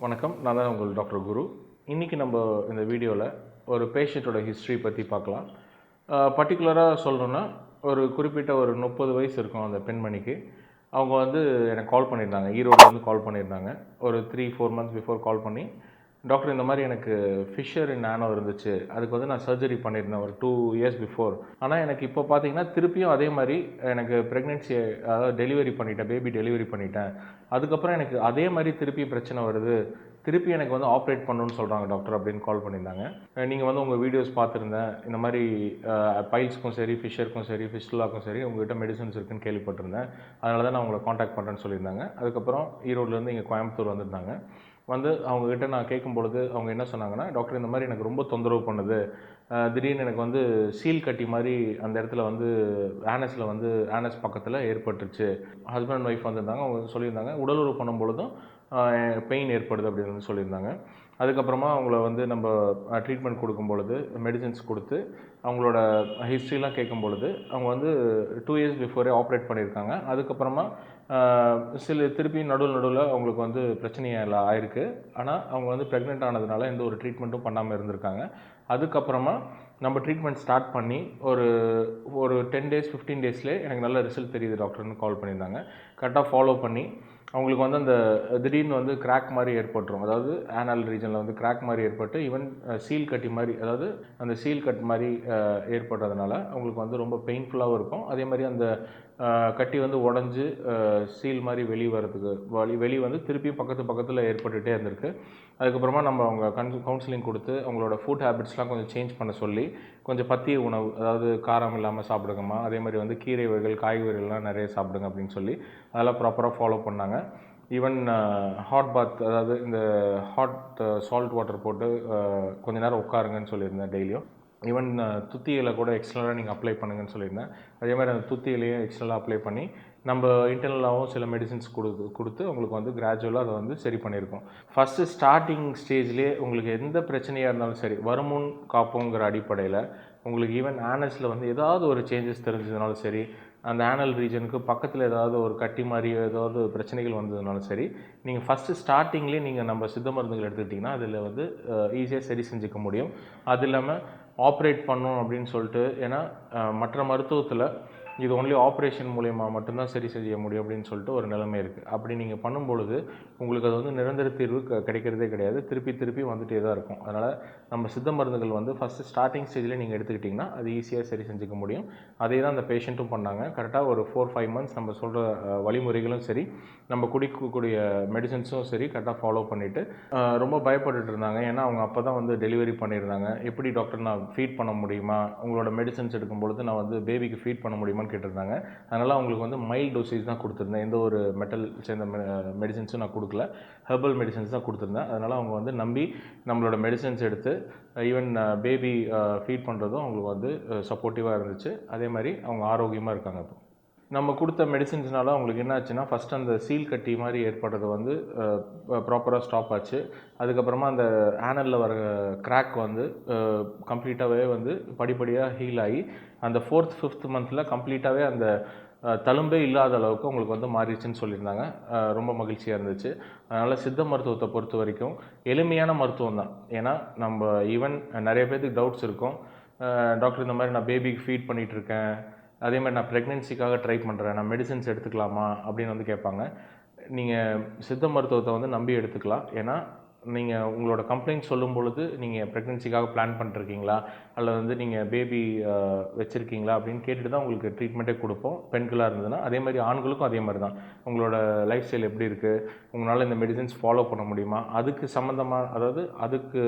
வணக்கம், நான் தான் உங்கள் டாக்டர் குரு. இன்றைக்கி நம்ம இந்த வீடியோவில் ஒரு பேஷண்ட்டோட ஹிஸ்ட்ரி பற்றி பார்க்கலாம். பர்டிகுலராக சொல்லணுன்னா ஒரு குறிப்பிட்ட ஒரு 30 வயசு இருக்கும் அந்த பெண்மணிக்கு. அவங்க எனக்கு கால் பண்ணியிருந்தாங்க, ஈரோடுலேருந்து கால் பண்ணியிருந்தாங்க. ஒரு 3-4 மந்த்ஸ் பிஃபோர் கால் பண்ணி, டாக்டர் இந்த மாதிரி எனக்கு ஃபிஷர் இன் ஆனோ இருந்துச்சு, அதுக்கு நான் சர்ஜரி பண்ணியிருந்தேன் ஒரு 2 இயர்ஸ் பிஃபோர். ஆனால் எனக்கு இப்போ பார்த்தீங்கன்னா திருப்பியும் அதே மாதிரி எனக்கு ப்ரெக்னென்சி, அதாவது டெலிவரி பண்ணிட்டேன், பேபி டெலிவரி பண்ணிட்டேன். அதுக்கப்புறம் எனக்கு அதே மாதிரி திருப்பி பிரச்சனை வருது, திருப்பி எனக்கு ஆப்ரேட் பண்ணணும்னு சொல்கிறாங்க டாக்டர் அப்படின்னு கால் பண்ணியிருந்தாங்க. நீங்கள் உங்கள் வீடியோஸ் பார்த்துருந்தேன், இந்த மாதிரி பைல்ஸ்க்கும் சரி, ஃபிஷருக்கும் சரி, ஃபிஸ்டுலாக்கும் சரி உங்கள்கிட்ட மெடிசன்ஸ் இருக்குன்னு கேள்விப்பட்டிருந்தேன். அதனால தான் நான் உங்களை காண்டாக்ட் பண்ணுறேன்னு சொல்லியிருந்தாங்க. அதுக்கப்புறம் ஈரோடுலேருந்து இங்கே கோயம்புத்தூர் வந்திருந்தாங்க. அவங்கக்கிட்ட நான் கேட்கும்பொழுது அவங்க என்ன சொன்னாங்கன்னா, டாக்டர் இந்த மாதிரி எனக்கு ரொம்ப தொந்தரவு பண்ணுது, திடீர்னு எனக்கு சீல் கட்டி மாதிரி அந்த இடத்துல ஆனஸில் ஆனஸ் பக்கத்தில் ஏற்பட்டுருச்சு. ஹஸ்பண்ட் அண்ட் ஒய்ஃப் வந்திருந்தாங்க. அவங்க சொல்லியிருந்தாங்க உடலுறவு பண்ணும்பொழுதும் பெயின் ஏற்படுது அப்படின்னு சொல்லியிருந்தாங்க. அதுக்கப்புறமா அவங்கள நம்ம ட்ரீட்மெண்ட் கொடுக்கும்பொழுது மெடிசின்ஸ் கொடுத்து அவங்களோட ஹிஸ்ட்ரிலாம் கேட்கும்பொழுது அவங்க 2 இயர்ஸ் பிஃபோரே ஆப்ரேட் பண்ணியிருக்காங்க. அதுக்கப்புறமா திருப்பி நடுவில் அவங்களுக்கு பிரச்சனையெல்லாம் ஆயிருக்கு. ஆனால் அவங்க ப்ரெக்னென்ட் ஆனதுனால எந்த ஒரு ட்ரீட்மெண்ட்டும் பண்ணாமல் இருந்திருக்காங்க. அதுக்கப்புறமா நம்ம ட்ரீட்மெண்ட் ஸ்டார்ட் பண்ணி ஒரு 10 டேஸ் 15 டேஸ்லேயே எனக்கு நல்ல ரிசல்ட் தெரியுது டாக்டர்னு கால் பண்ணியிருந்தாங்க. கரெக்டாக ஃபாலோ பண்ணி அவங்களுக்கு அந்த திடீர்னு கிராக் மாதிரி ஏற்பட்டுரும். அதாவது ஆனல் ரீஜனில் கிராக் மாதிரி ஏற்பட்டு ஈவன் சீல் கட்டி மாதிரி, அதாவது அந்த சீல் கட் மாதிரி ஏற்பட்டதுனால அவங்களுக்கு ரொம்ப பெயின்ஃபுல்லாகவும் இருக்கும். அதே மாதிரி அந்த கட்டி உடஞ்சி சீல் மாதிரி வெளியே திருப்பியும் பக்கத்தில் ஏற்பட்டுகிட்டே இருந்திருக்கு. அதுக்கப்புறமா நம்ம அவங்க கவுன்சிலிங் கொடுத்து அவங்களோட ஃபுட் ஹேபிட்ஸ்லாம் கொஞ்சம் சேஞ்ச் பண்ண சொல்லி, கொஞ்சம் பத்திய உணவு, அதாவது காரம் இல்லாமல் சாப்பிடுங்கம்மா, அதே மாதிரி கீரை வகைகள் காய்கறிகள்லாம் நிறைய சாப்பிடுங்க அப்படின்னு சொல்லி அதெல்லாம் ப்ராப்பராக ஃபாலோ பண்ணாங்க. ஈவன் ஹாட் பாத், அதாவது இந்த ஹாட் சால்ட் வாட்டர் போட்டு கொஞ்ச நேரம் உட்காருங்கன்னு சொல்லியிருந்தேன் டெய்லியும். ஈவன் துத்தி இலை கூட எக்ஸ்டர்னலாக நீங்கள் அப்ளை பண்ணுங்கன்னு சொல்லியிருந்தேன். அதே மாதிரி அந்த துத்தி இலையும் எக்ஸ்டர்னலாக அப்ளை பண்ணி நம்ம இன்டர்னலாகவும் சில மெடிசின்ஸ் கொடுத்து உங்களுக்கு கிராஜுவலாக அதை சரி பண்ணியிருக்கோம். ஃபஸ்ட்டு ஸ்டார்டிங் ஸ்டேஜ்லேயே உங்களுக்கு எந்த பிரச்சனையாக இருந்தாலும் சரி, வருமுன் காப்போங்கிற அடிப்படையில் உங்களுக்கு ஈவன் ஆனஸில் ஏதாவது ஒரு சேஞ்சஸ் தெரிஞ்சதுனாலும் சரி, அந்த ஆனல் ரீஜனுக்கு பக்கத்தில் ஏதாவது ஒரு கட்டி மாதிரி ஏதாவது பிரச்சனைகள் வந்ததுனாலும் சரி, நீங்கள் ஃபஸ்ட்டு ஸ்டார்டிங்லேயே நீங்கள் நம்ம சித்த மருந்துகள் எடுத்துக்கிட்டிங்கன்னா அதில் ஈஸியாக சரி செஞ்சுக்க முடியும். அது இல்லாமல் ஆப்ரேட் பண்ணணும் அப்படின்னு சொல்லிட்டு, ஏன்னா மற்ற மருத்துவத்தில் இது ஒன்லி ஆப்ரேஷன் மூலயமா மட்டும்தான் சரி செய்ய முடியும் அப்படின்னு சொல்லிட்டு ஒரு நிலைமை இருக்குது. அப்படி நீங்கள் பண்ணும்பொழுது உங்களுக்கு அது நிரந்தர தீர்வு கிடைக்கிறதே கிடையாது, திருப்பி வந்துகிட்டே தான் இருக்கும். அதனால் நம்ம சித்த மருந்துகள் ஃபஸ்ட்டு ஸ்டார்டிங் ஸ்டேஜில் நீங்கள் எடுத்துக்கிட்டிங்கன்னா அது ஈஸியாக சரி செஞ்சுக்க முடியும். அதே தான் அந்த பேஷண்ட்டும் பண்ணாங்க. கரெக்டாக ஒரு 4-5 மந்த்ஸ் நம்ம சொல்கிற வழிமுறைகளும் சரி, நம்ம குடிக்கக்கூடிய மெடிசன்ஸும் சரி கரெக்டாக ஃபாலோ பண்ணிவிட்டு ரொம்ப பயப்பட்டுட்டு இருந்தாங்க. ஏன்னா அவங்க அப்போ தான் டெலிவரி பண்ணியிருந்தாங்க. எப்படி டாக்டர் நான் ஃபீட் பண்ண முடியுமா, உங்களோட மெடிசன்ஸ் எடுக்கும்பொழுது நான் பேபிக்கு ஃபீட் பண்ண முடியுமா கேட்டிருந்தாங்க. அதனால் அவங்களுக்கு மைல்டு டோசேஜ் தான் கொடுத்துருந்தேன். எந்த ஒரு மெட்டல் சேர்ந்த மெடிசன்ஸும் நான் கொடுக்கல, ஹெர்பல் மெடிசன்ஸ் தான் கொடுத்துருந்தேன். அதனால் அவங்க நம்பி நம்மளோட மெடிசன்ஸ் எடுத்து ஈவன் பேபி ஃபீட் பண்ணுறதும் அவங்களுக்கு சப்போர்ட்டிவாக இருந்துச்சு. அதே மாதிரி அவங்க ஆரோக்கியமாக இருக்காங்க. இப்போ நம்ம கொடுத்த மெடிசின்ஸ்னால அவங்களுக்கு என்ன ஆச்சுன்னா, ஃபஸ்ட்டு அந்த சீல் கட்டி மாதிரி ஏற்படுறது ப்ராப்பராக ஸ்டாப் ஆச்சு. அதுக்கப்புறமா அந்த ஆனலில் வர கிராக் கம்ப்ளீட்டாகவே படிப்படியாக ஹீல் ஆகி அந்த 4th 5th மந்தில் கம்ப்ளீட்டாகவே அந்த தழும்பே இல்லாத அளவுக்கு உங்களுக்கு மாறிடுச்சுன்னு சொல்லியிருந்தாங்க. ரொம்ப மகிழ்ச்சியாக இருந்துச்சு. அதனால் சித்த மருத்துவத்தை பொறுத்த வரைக்கும் எளிமையான மருத்துவம் தான். ஏன்னா நம்ம ஈவன் நிறைய பேருக்கு டவுட்ஸ் இருக்கும், டாக்டர் இந்த மாதிரி நான் பேபிக்கு ஃபீட் பண்ணிகிட்ருக்கேன், அதே மாதிரி நான் ப்ரெக்னென்சிக்காக ட்ரை பண்ணுறேன், நான் மெடிசன்ஸ் எடுத்துக்கலாமா அப்படின்னு கேட்பாங்க. நீங்கள் சித்த மருத்துவத்தை நம்பி எடுத்துக்கலாம். ஏன்னா நீங்கள் உங்களோட கம்ப்ளைண்ட் சொல்லும் பொழுது நீங்கள் ப்ரெக்னென்சிக்காக பிளான் பண்ணிருக்கீங்களா, அல்லது நீங்கள் பேபி வச்சுருக்கீங்களா அப்படின்னு கேட்டுட்டு தான் உங்களுக்கு ட்ரீட்மெண்ட்டே கொடுப்போம். பெண்களாக இருந்ததுன்னா அதே மாதிரி ஆண்களுக்கும் அதே மாதிரி தான். உங்களோட லைஃப் ஸ்டைல் எப்படி இருக்குது, உங்களால் இந்த மெடிசன்ஸ் ஃபாலோ பண்ண முடியுமா, அதுக்கு சம்மந்தமாக, அதாவது அதுக்கு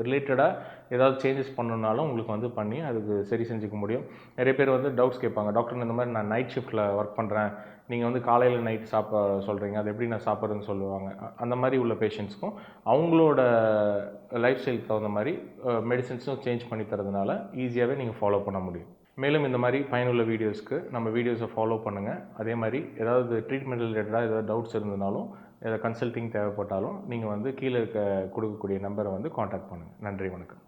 ரிலேட்டடாக ஏதாவது சேஞ்சஸ் பண்ணணுன்னாலும் உங்களுக்கு பண்ணி அதுக்கு சரி செஞ்சுக்க முடியும். நிறைய பேர் டவுட்ஸ் கேட்பாங்க, டாக்டர் இந்த மாதிரி நான் நைட் ஷிஃப்ட்டில் ஒர்க் பண்ணுறேன், நீங்கள் காலையில் நைட் சாப்பிட சொல்கிறீங்க, அது எப்படி நான் சாப்பிட்றதுன்னு சொல்லுவாங்க. அந்த மாதிரி உள்ள பேஷண்ட்ஸ்க்கும் அவங்களோட லைஃப் ஸ்டைலுக்கு தகுந்த மாதிரி மெடிசன்ஸும் சேஞ்ச் பண்ணி தரதுனால ஈஸியாகவே நீங்கள் ஃபாலோ பண்ண முடியும். மேலும் இந்த மாதிரி பயனுள்ள வீடியோஸ்க்கு நம்ம வீடியோஸை ஃபாலோ பண்ணுங்கள். அதே மாதிரி ஏதாவது ட்ரீட்மெண்ட் ரிலேட்டடாக ஏதாவது டவுட்ஸ் இருந்ததுனாலும், ஏதாவது கன்சல்ட்டிங் தேவைப்பட்டாலும் நீங்கள் கீழே கொடுக்கக்கூடிய நம்பரை காண்டாக்ட் பண்ணுங்கள். நன்றி, வணக்கம்.